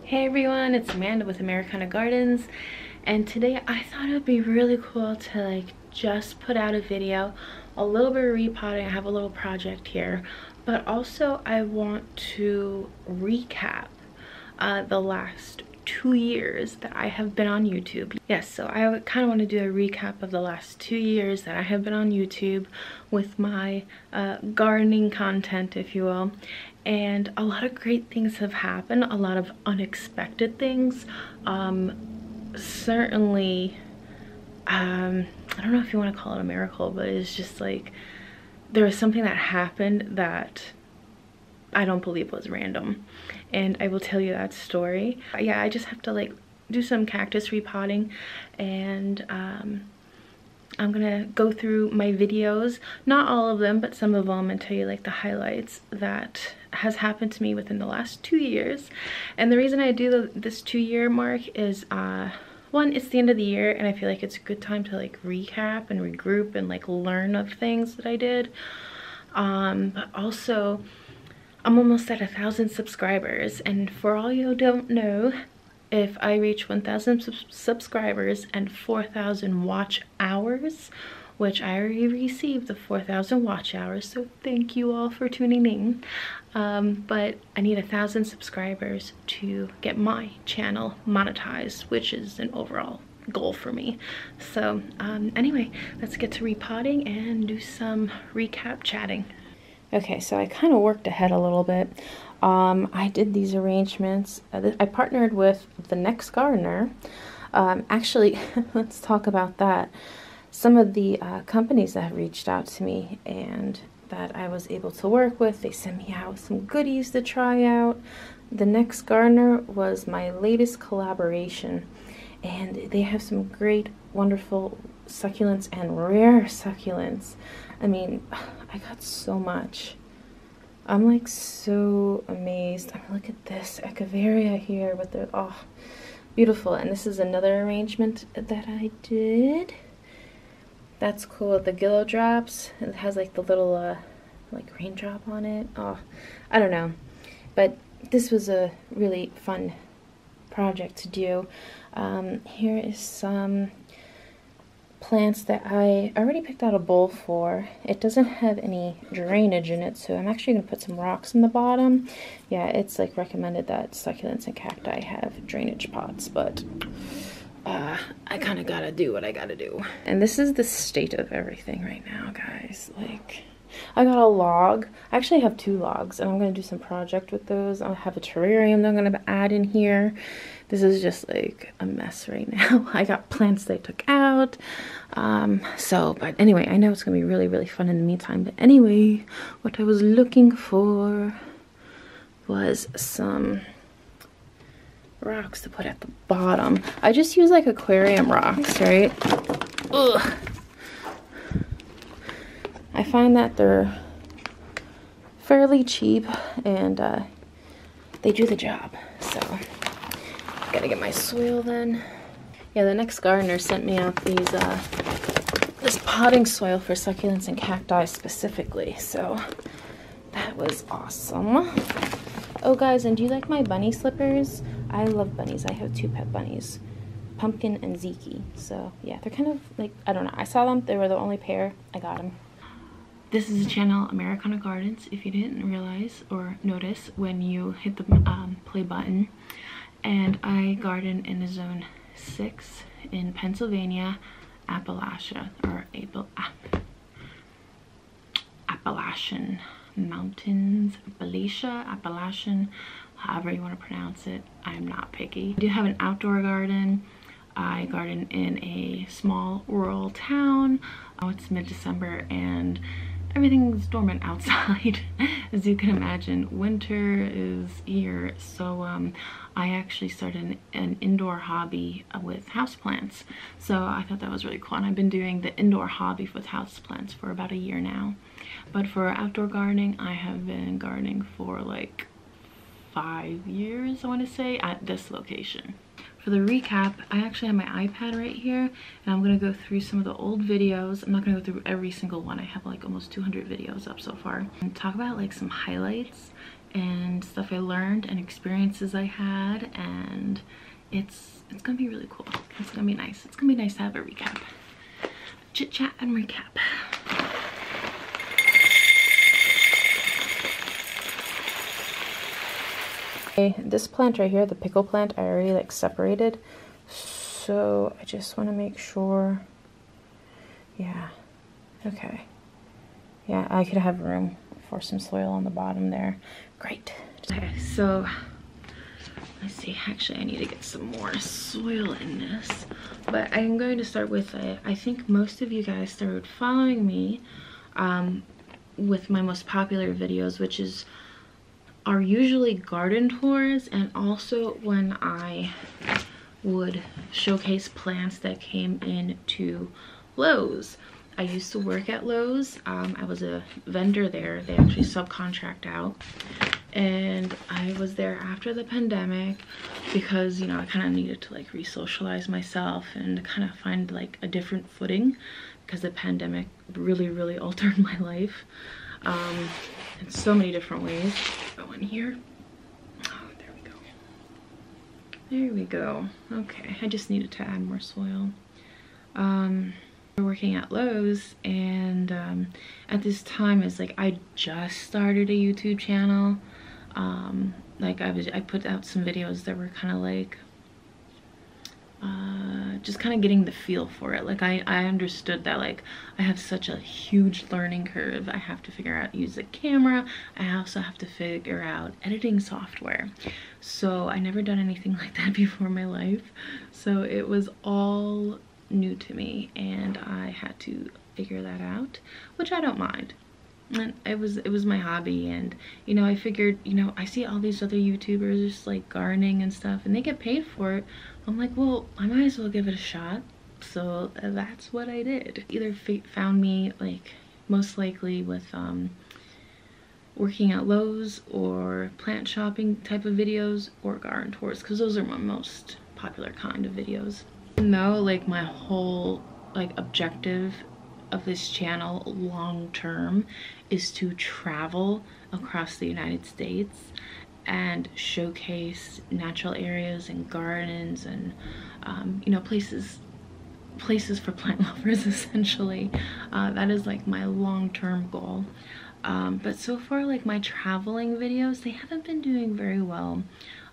Hey everyone, it's Amanda with Americana Gardens, and today I thought it would be really cool to just put out a video, a little bit of repotting. I have a little project here, but also I want to recap the last 2 years that I have been on YouTube. Yes, so I kind of want to do a recap of the last 2 years that I have been on YouTube with my gardening content, if you will. And a lot of great things have happened, a lot of unexpected things. Certainly, I don't know if you want to call it a miracle, but it's just like there was something that happened that I don't believe was random, and I will tell you that story. Yeah, I just have to do some cactus repotting, and I'm gonna go through my videos, not all of them, but some of them, and tell you the highlights that has happened to me within the last 2 years. And the reason I do this 2-year mark is one, it's the end of the year, and I feel like it's a good time to recap and regroup and learn of things that I did. But also, I'm almost at 1,000 subscribers, and for all you who don't know, if I reach 1,000 subscribers and 4,000 watch hours, which I already received the 4,000 watch hours, so thank you all for tuning in. But I need 1,000 subscribers to get my channel monetized, which is an overall goal for me. So anyway, let's get to repotting and do some recap chatting. Okay, so I kind of worked ahead a little bit. I did these arrangements. I partnered with the next gardener. Actually, let's talk about that. Some of the companies that have reached out to me and that I was able to work with, they sent me out some goodies to try out. The next gardener was my latest collaboration, and they have some great, wonderful succulents and rare succulents. I mean, I got so much. I'm so amazed. I mean, look at this Echeveria here with the, oh, beautiful. And this is another arrangement that I did. That's cool. The Gillow drops. It has the little raindrop on it. Oh, I don't know. But this was a really fun project to do. Here is some plants that I already picked out a bowl for. It doesn't have any drainage in it, so I'm actually going to put some rocks in the bottom. Yeah, it's recommended that succulents and cacti have drainage pots, but I kind of gotta do what I gotta do. And this is the state of everything right now, guys. I got a log. I actually have 2 logs, and I'm going to do some project with those. I have a terrarium that I'm going to add in here. This is just a mess right now. I got plants they took out. But anyway, I know it's going to be really, really fun in the meantime. But anyway, what I was looking for was some rocks to put at the bottom. I just use aquarium rocks, right? Ugh. I find that they're fairly cheap, and they do the job. So gotta get my soil then. Yeah, the next gardener sent me out these this potting soil for succulents and cacti specifically, so that was awesome. Oh guys, and do you like my bunny slippers? I love bunnies. I have 2 pet bunnies, Pumpkin and Zeke. So yeah, they're kind of I don't know, I saw them, they were the only pair, I got them. This is the channel Americana Gardens, if you didn't realize or notice when you hit the play button. And I garden in the Zone 6 in Pennsylvania, Appalachia, or Appalachian Mountains, Appalachian, however you want to pronounce it. I'm not picky. I do have an outdoor garden. I garden in a small rural town. Oh, it's mid-December and everything's dormant outside. As you can imagine, winter is here, so I actually started an indoor hobby with houseplants. So I thought that was really cool, and I've been doing the indoor hobby with houseplants for about a year now. But for outdoor gardening, I have been gardening for 5 years, I want to say, at this location. For the recap, I actually have my iPad right here, and I'm going to go through some of the old videos. I'm not going to go through every single one. I have almost 200 videos up so far. And talk about some highlights and stuff I learned and experiences I had, and it's gonna be really cool. It's gonna be nice. It's gonna be nice to have a recap. Chit chat and recap. Okay, this plant right here, the pickle plant, I already like separated. So I just want to make sure. Yeah. Okay. Yeah, I could have room for some soil on the bottom there. Great. Okay, so let's see. Actually, I need to get some more soil in this. But I'm going to start with, I think most of you guys started following me with my most popular videos, which are usually garden tours, and also when I would showcase plants that came into Lowe's. I used to work at Lowe's. I was a vendor there. They actually subcontract out. And I was there after the pandemic because, you know, I kind of needed to like re-socialize myself and kind of find like a different footing, because the pandemic really altered my life in so many different ways. Go in here. Oh, there we go. There we go. Okay, I just needed to add more soil. We're working at Lowe's, and at this time it's like I just started a YouTube channel. Like I put out some videos that were kind of like just kind of getting the feel for it. Like I understood that like I have such a huge learning curve. I have to figure out use the camera. I also have to figure out editing software. So I never done anything like that before in my life. So it was all new to me, and I had to figure that out, which I don't mind. And it was my hobby, and you know, I figured, you know, I see all these other YouTubers just like gardening and stuff, and they get paid for it. I'm like, well, I might as well give it a shot. So that's what I did. Either fate found me like most likely with working at Lowe's or plant shopping type of videos, or garden tours, because those are my most popular kind of videos. Even though like my whole like objective of this channel long term is to travel across the United States and showcase natural areas and gardens and you know, places for plant lovers, essentially. That is like my long-term goal. But so far, like my traveling videos, they haven't been doing very well.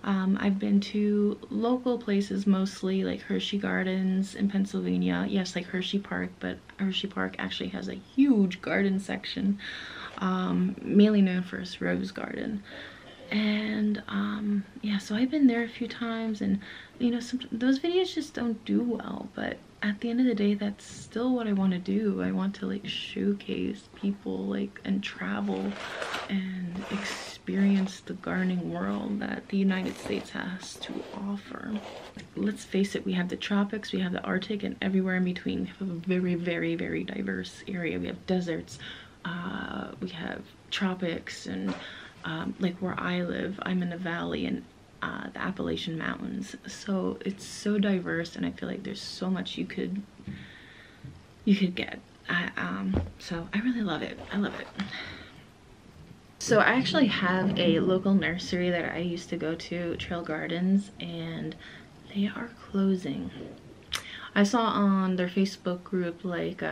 I've been to local places, mostly like Hershey Gardens in Pennsylvania. Yes, like Hershey Park, but Hershey Park actually has a huge garden section, mainly known for its rose garden. And yeah, so I've been there a few times, and you know, those videos just don't do well, but at the end of the day, that's still what I want to do. I want to like showcase people, like, and travel and experience the gardening world that the United States has to offer. Let's face it, we have the tropics, we have the Arctic, and everywhere in between. We have a very diverse area. We have deserts, we have tropics, and like where I live, I'm in the valley, and the Appalachian Mountains. So it's so diverse, and I feel like there's so much you could get. So I really love it. I love it. So I actually have a local nursery that I used to go to, Trail Gardens, and they are closing. I saw on their Facebook group like,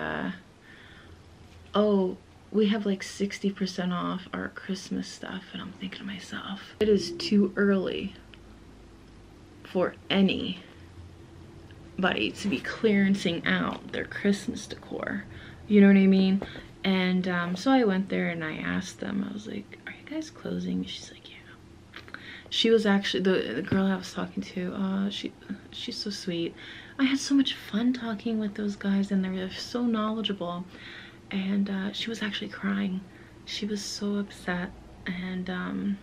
oh, we have like 60% off our Christmas stuff, and I'm thinking to myself, it is too early for anybody to be clearancing out their Christmas decor. You know what I mean? And so I went there and I asked them, I was like, are you guys closing? She's like, yeah. She was actually, the girl I was talking to, she's so sweet. I had so much fun talking with those guys, and they're so knowledgeable. And she was actually crying. She was so upset. And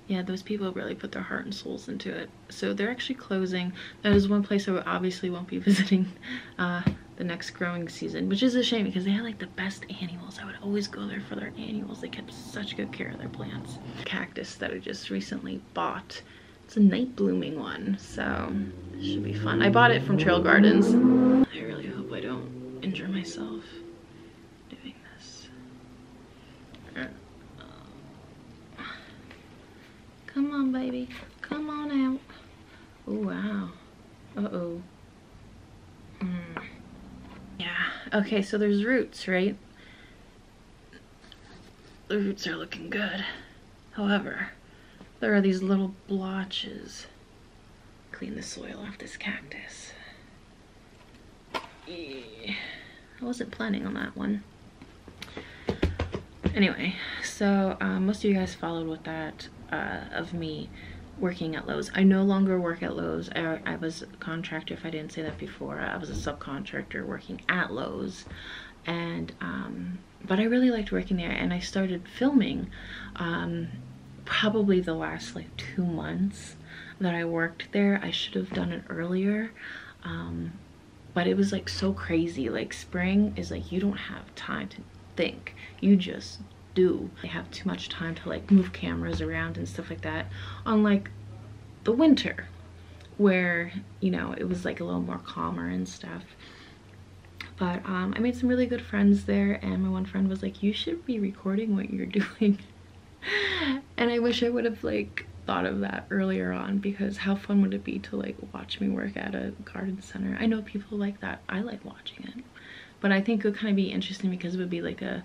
yeah, those people really put their heart and souls into it. So they're actually closing. That is one place I obviously won't be visiting the next growing season, which is a shame because they had like the best annuals. I would always go there for their annuals. They kept such good care of their plants. Cactus that I just recently bought. It's a night blooming one, so it should be fun. I bought it from Trail Gardens. I really hope I don't injure myself doing this. baby. Come on out. Oh, wow. Uh-oh. Yeah. Okay, so there's roots, right? The roots are looking good. However, there are these little blotches. Clean the soil off this cactus. I wasn't planning on that one. Anyway, so most of you guys followed with that of me working at Lowe's. I no longer work at Lowe's. I was a contractor, if I didn't say that before. I was a subcontractor working at Lowe's, and but I really liked working there, and I started filming probably the last like 2 months that I worked there. I should have done it earlier, but it was like so crazy. Like spring is like you don't have time to think, you just do. I have too much time to like move cameras around and stuff like that, unlike the winter where, you know, it was like a little more calmer and stuff. But I made some really good friends there, and my one friend was like, you should be recording what you're doing. And I wish I would have like thought of that earlier on, because how fun would it be to like watch me work at a garden center? I know people like that. I like watching it, but I think it would kind of be interesting because it would be like a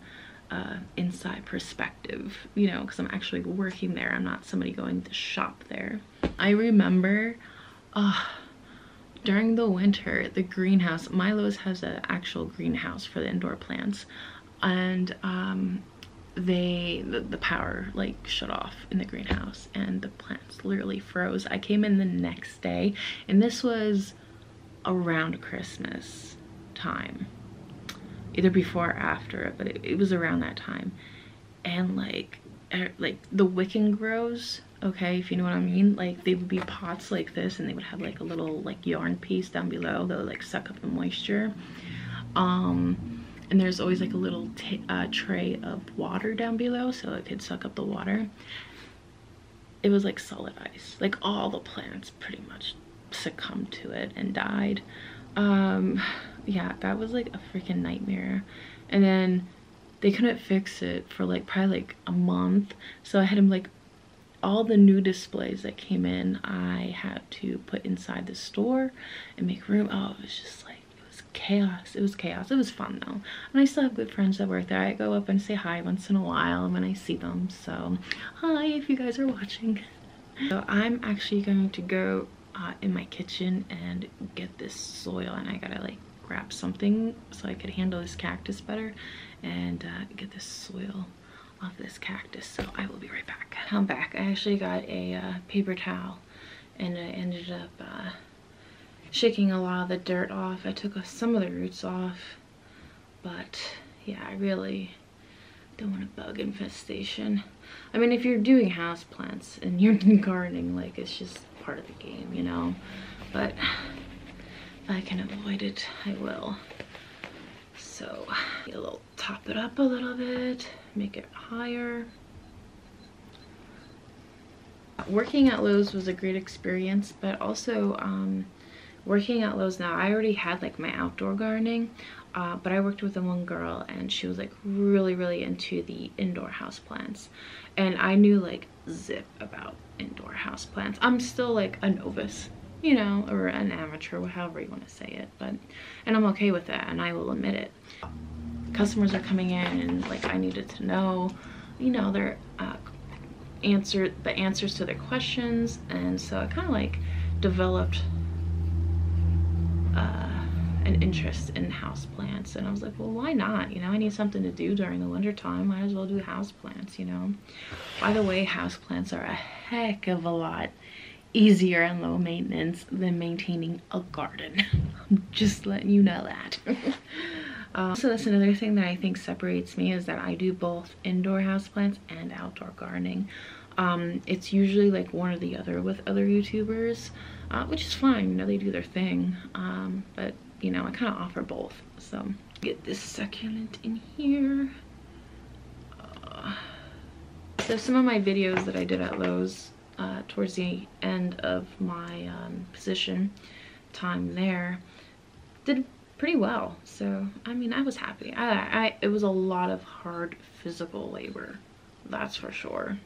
inside perspective, you know, because I'm actually working there. I'm not somebody going to shop there. I remember during the winter, the greenhouse, my Lowe's has an actual greenhouse for the indoor plants, and the power like shut off in the greenhouse and the plants literally froze. I came in the next day, and this was around Christmas time, either before or after, but it was around that time. And like the wicking grows, okay, if you know what I mean, like they would be pots like this, and they would have like a little like yarn piece down below that would like suck up the moisture, and there's always like a little tray of water down below so it could suck up the water. It was like solid ice. Like all the plants pretty much succumbed to it and died. Yeah, that was like a freaking nightmare. And then they couldn't fix it for like probably like a month, so I had them like all the new displays that came in I had to put inside the store and make room. Oh, it was just like, it was chaos. It was chaos. It was fun though, and I still have good friends that work there. I go up and say hi once in a while when I see them, so hi if you guys are watching. So I'm actually going to go in my kitchen and get this soil, and I gotta like grab something so I could handle this cactus better and get this soil off this cactus. So I will be right back. I'm back. I actually got a paper towel, and I ended up shaking a lot of the dirt off. I took some of the roots off, but yeah, I really don't want a bug infestation. I mean, if you're doing house plants and you're gardening, like it's just part of the game, you know, but if I can avoid it, I will. So you'll top it up a little bit, make it higher. Working at Lowe's was a great experience, but also working at Lowe's now, I already had like my outdoor gardening, but I worked with the one girl, and she was like really into the indoor house plants, and I knew like zip about indoor house plants. I'm still like a novice, you know, or an amateur, however you want to say it, but and I'm okay with that, and I will admit it. Customers are coming in, and like I needed to know, you know, their answers to their questions, and so I kind of like developed an interest in house plants, and I was like, well, why not? You know, I need something to do during the winter time, might as well do house plants, you know. By the way, house plants are a heck of a lot easier and low maintenance than maintaining a garden. I'm just letting you know that. So that's another thing that I think separates me, is that I do both indoor houseplants and outdoor gardening. It's usually like one or the other with other YouTubers, which is fine, you know, they do their thing, but you know, I kind of offer both. So get this succulent in here. So some of my videos that I did at Lowe's towards the end of my position time there did pretty well. So I mean, I was happy. It was a lot of hard physical labor, that's for sure.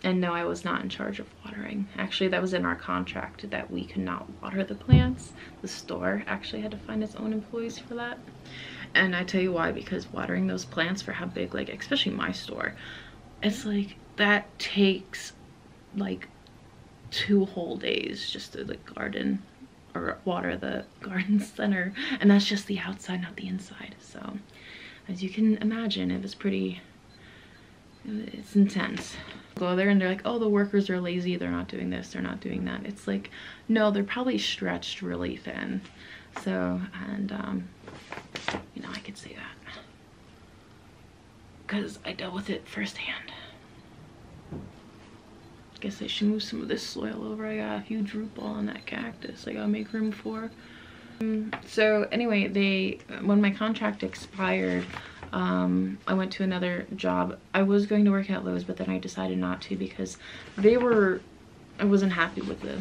And no, I was not in charge of watering. Actually, that was in our contract that we could not water the plants. The store actually had to find its own employees for that. And I tell you why, because watering those plants for how big, like especially my store, it's like that takes like 2 whole days just to like garden or water the garden center, and that's just the outside, not the inside. So as you can imagine, it was pretty, it's intense. Go there and they're like, oh, the workers are lazy, they're not doing this, they're not doing that. It's like, no, they're probably stretched really thin. So, and you know, I could say that because I dealt with it firsthand. Guess I should move some of this soil over. I got a huge root ball on that cactus I gotta make room for. So anyway, when my contract expired, I went to another job. I was going to work at Lowe's, but then I decided not to because I wasn't happy with the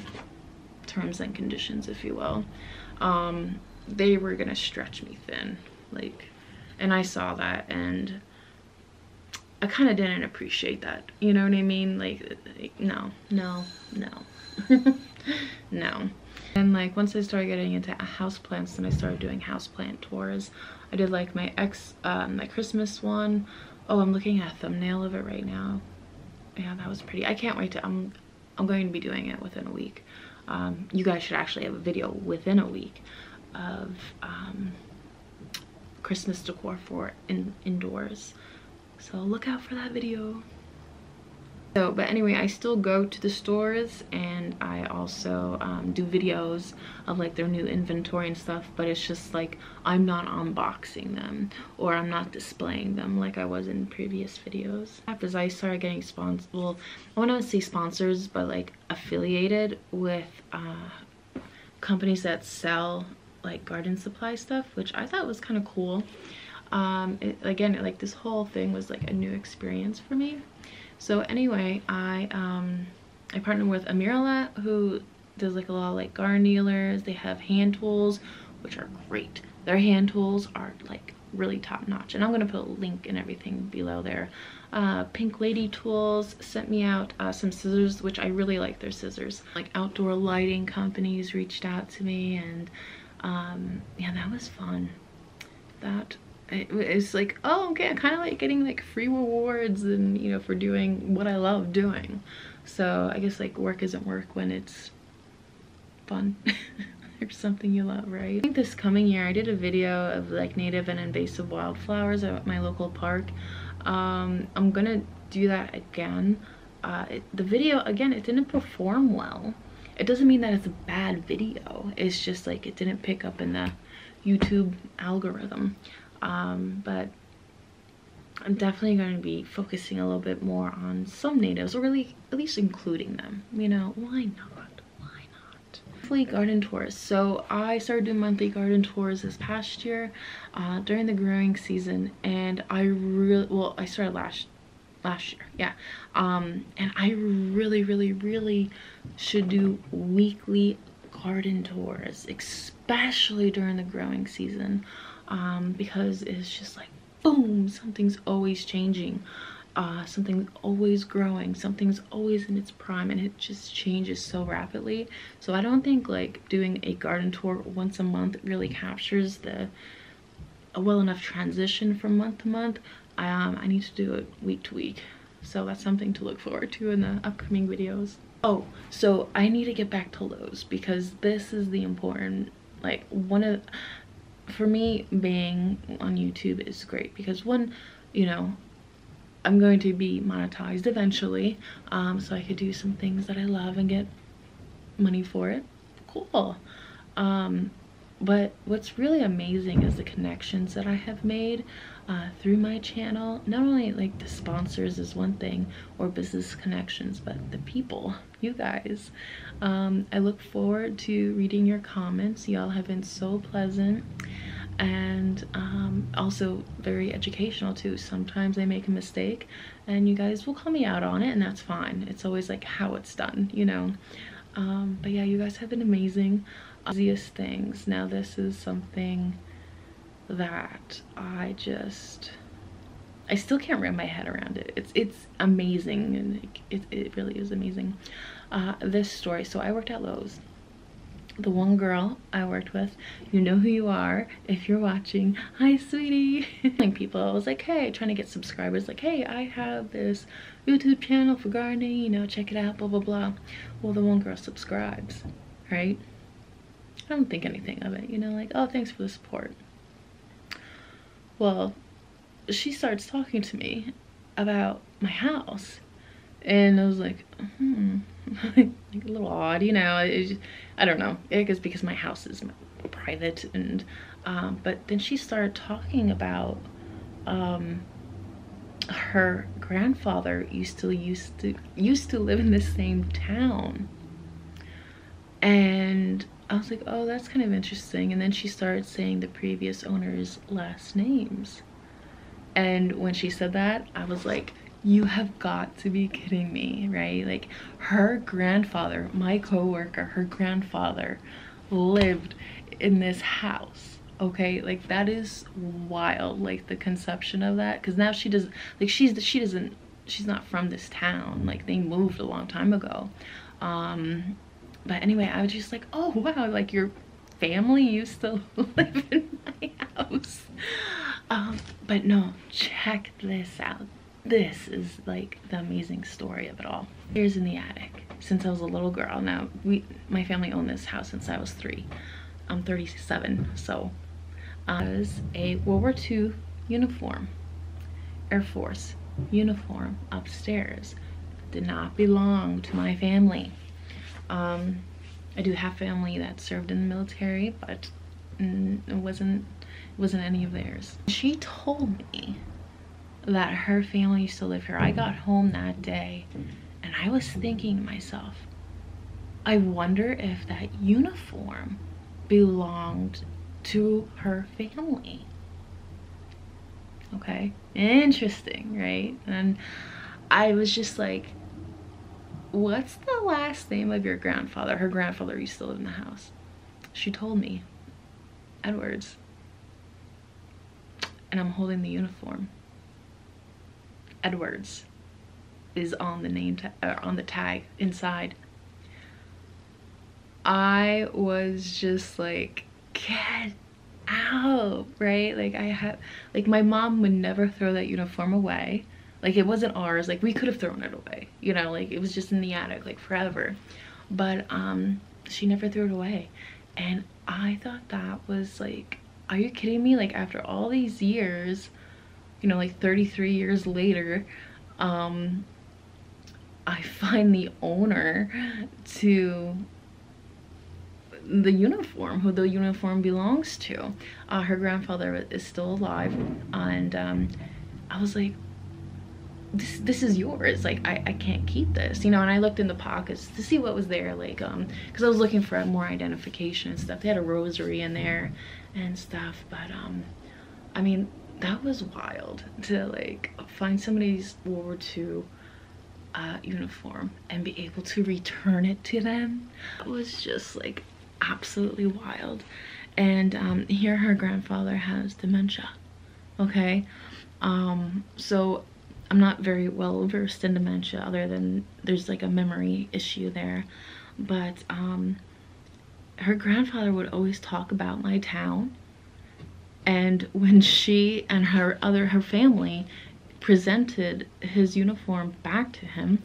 terms and conditions, if you will. They were gonna stretch me thin, like, and I saw that, and I kind of didn't appreciate that, you know what I mean? Like no. No. And like once I started getting into houseplants, then I started doing houseplant tours. I did like my my Christmas one. Oh, I'm looking at a thumbnail of it right now. Yeah, that was pretty. I can't wait to, I'm going to be doing it within a week. You guys should actually have a video within a week of Christmas decor for indoors. So look out for that video. So, but anyway, I still go to the stores, and I also do videos of like their new inventory and stuff, but it's just like I'm not unboxing them or I'm not displaying them like I was in previous videos. As I started getting sponsors, well, I want to say sponsors, but like affiliated with companies that sell like garden supply stuff, which I thought was kind of cool. Again, like this whole thing was like a new experience for me. So anyway, I partnered with Aimerla, who does like a lot of like garden dealers. They have hand tools, which are great. Their hand tools are like really top notch, and I'm gonna put a link and everything below there. PinkLady Tools sent me out some scissors, which I really like their scissors. Like outdoor lighting companies reached out to me, and yeah, that was fun. It's like, oh, okay, I kind of like getting like free rewards, and you know, for doing what I love doing. So I guess like work isn't work when it's fun or something you love, right? I think this coming year I did a video of like native and invasive wildflowers at my local park. I'm gonna do that again. The video, again, it didn't perform well. It doesn't mean that it's a bad video, it's just like it didn't pick up in the YouTube algorithm. But I'm definitely going to be focusing a little bit more on some natives, or really at least including them. You know, why not? Why not? Monthly garden tours. So I started doing monthly garden tours this past year during the growing season, and I really, well, I started last year, yeah. And I really should do weekly garden tours, especially during the growing season. Because it's just like boom, something's always changing, something's always growing, something's always in its prime, and it just changes so rapidly. So I don't think like doing a garden tour once a month really captures a well enough transition from month to month. I need to do it week to week, so that's something to look forward to in the upcoming videos. Oh, so I need to get back to Lowe's, because this is the important, like, for me, being on YouTube is great because, one, you know, I'm going to be monetized eventually, so I could do some things that I love and get money for it. Cool. But what's really amazing is the connections that I have made through my channel. Not only like the sponsors is one thing, or business connections, but the people, you guys. I look forward to reading your comments. Y'all have been so pleasant, and also very educational too. Sometimes I make a mistake and you guys will call me out on it, and that's fine. It's always like how it's done, you know. But yeah, you guys have been amazing. Easiest things. Now this is something that I just I still can't wrap my head around it. It's amazing, and it really is amazing. This story, so I worked at Lowe's. The one girl I worked with, you know who you are if you're watching. Hi, sweetie. People, I was like, hey, trying to get subscribers, like, hey, I have this YouTube channel for gardening, you know, check it out, blah, blah, blah. Well, the one girl subscribes, right? I don't think anything of it, you know, like, oh, thanks for the support. Well, she starts talking to me about my house, and I was like, like a little odd, you know. I don't know, I guess because my house is private. And but then she started talking about her grandfather used to live in the same town, and I was like, oh, that's kind of interesting. And then she started saying the previous owner's last names, and when she said that, I was like, you have got to be kidding me, right? Like, her grandfather, my coworker, her grandfather lived in this house, okay? Like, that is wild, like the conception of that, because now she does, like, she's not from this town, like they moved a long time ago. But anyway, I was just like, oh wow, like your family used to live in my house. But no, check this out. This is like the amazing story of it all. Here's in the attic. Since I was a little girl, now my family owned this house since I was 3. I'm 37, so it was a World War II uniform, Air Force uniform upstairs. Did not belong to my family. I do have family that served in the military, but it wasn't any of theirs. She told me that her family used to live here. I got home that day and I was thinking to myself, I wonder if that uniform belonged to her family. Okay, interesting, right? And I was just like, what's the last name of your grandfather? Her grandfather used to live in the house. She told me, Edwards. And I'm holding the uniform. Edwards is on the name on the tag inside. I was just like, get out, right? Like my mom would never throw that uniform away. Like, it wasn't ours, like we could have thrown it away, you know, like it was just in the attic like forever, but she never threw it away. And I thought that was like, are you kidding me? Like, after all these years, you know, like 33 years later, I find the owner to the uniform, who the uniform belongs to. Her grandfather is still alive, and I was like, this is yours. Like, I can't keep this, you know. And I looked in the pockets to see what was there, like because I was looking for more identification and stuff. They had a rosary in there and stuff, but I mean, that was wild to like find somebody's World War II uniform and be able to return it to them. It was just like absolutely wild. And here her grandfather has dementia, okay? So I'm not very well versed in dementia, other than there's like a memory issue there, but her grandfather would always talk about my town. And when she and her family presented his uniform back to him,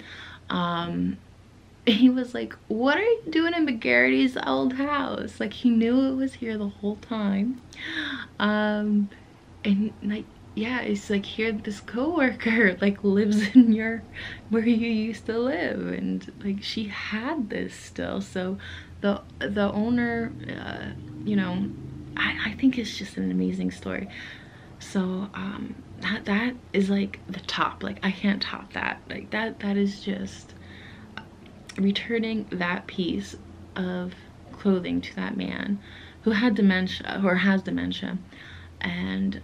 he was like, what are you doing in McGarrity's old house? Like, he knew it was here the whole time. And like, yeah, it's like, here this coworker like lives in where you used to live, and like she had this still. So the owner, you know, I think it's just an amazing story. So that is like the top. Like, I can't top that. Like that is just returning that piece of clothing to that man who had dementia, or has dementia, and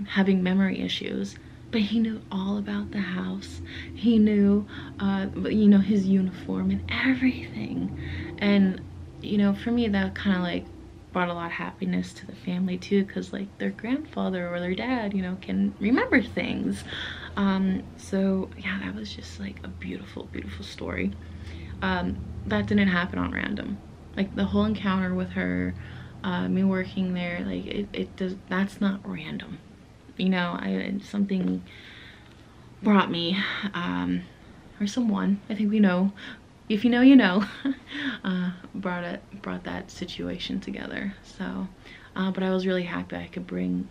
having memory issues, but he knew all about the house. He knew you know, his uniform and everything. And you know, for me, that kind of like brought a lot of happiness to the family too, because like their grandfather or their dad, you know, can remember things. So yeah, that was just like a beautiful, beautiful story. That didn't happen on random. Like the whole encounter with her, me working there, like it does, that's not random, you know. Something brought me, or someone, I think we know, if you know, you know, brought that situation together. So but I was really happy I could bring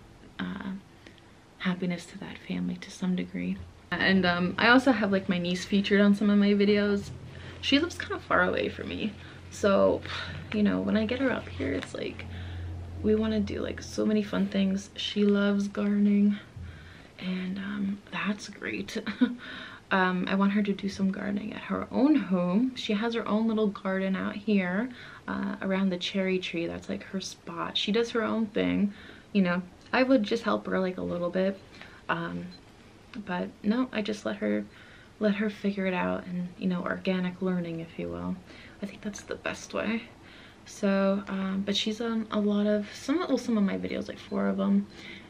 happiness to that family to some degree. And I also have like my niece featured on some of my videos. She lives kind of far away from me, so you know, when I get her up here, it's like we want to do like so many fun things. She loves gardening, and that's great. I want her to do some gardening at her own home. She has her own little garden out here around the cherry tree. That's like her spot. She does her own thing, you know. I would just help her like a little bit, but no, I just let her figure it out, and you know, organic learning, if you will. I think that's the best way. So but she's on a lot of some of my videos, like 4 of them,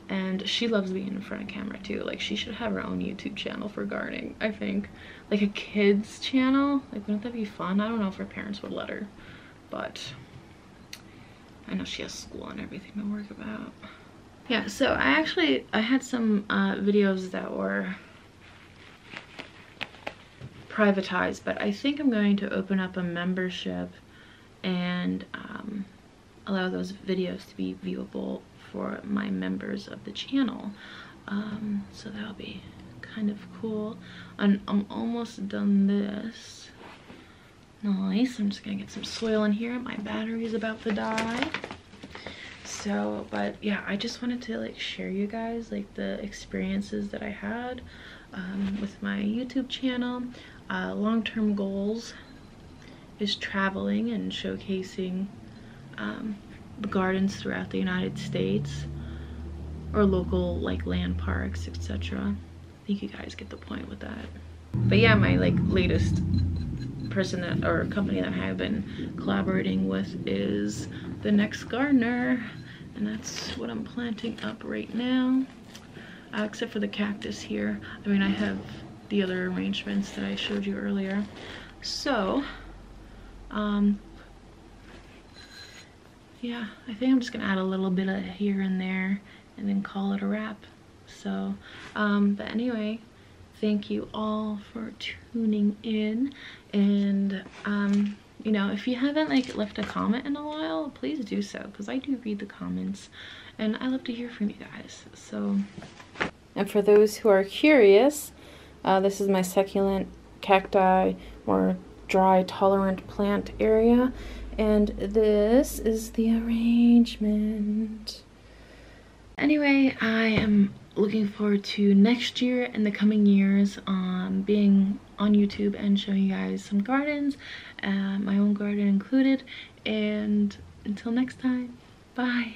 and she loves being in front of camera too. Like she should have her own YouTube channel for gardening, I think, like a kids channel. Like, wouldn't that be fun? I don't know if her parents would let her, but I know she has school and everything to work about. Yeah, so I had some videos that were privatized, but I think I'm going to open up a membership and allow those videos to be viewable for my members of the channel. So that'll be kind of cool. And I'm almost done this. Nice. I'm just gonna get some soil in here. My battery is about to die. So, but yeah, I just wanted to like share you guys like the experiences that I had with my YouTube channel. Long-term goals is traveling and showcasing the gardens throughout the United States, or local like land parks, etc. I think you guys get the point with that. But yeah, my like latest person that, or company that I have been collaborating with, is The Next Gardener, and that's what I'm planting up right now, except for the cactus here. I mean, I have the other arrangements that I showed you earlier. So yeah, I think I'm just gonna add a little bit of here and there and then call it a wrap. So but anyway, thank you all for tuning in, and you know, if you haven't like left a comment in a while, please do so, because I do read the comments and I love to hear from you guys. So, and for those who are curious, this is my succulent cacti, more dry tolerant plant area, and this is the arrangement. Anyway, I am looking forward to next year and the coming years being on YouTube and showing you guys some gardens, my own garden included. And until next time, bye.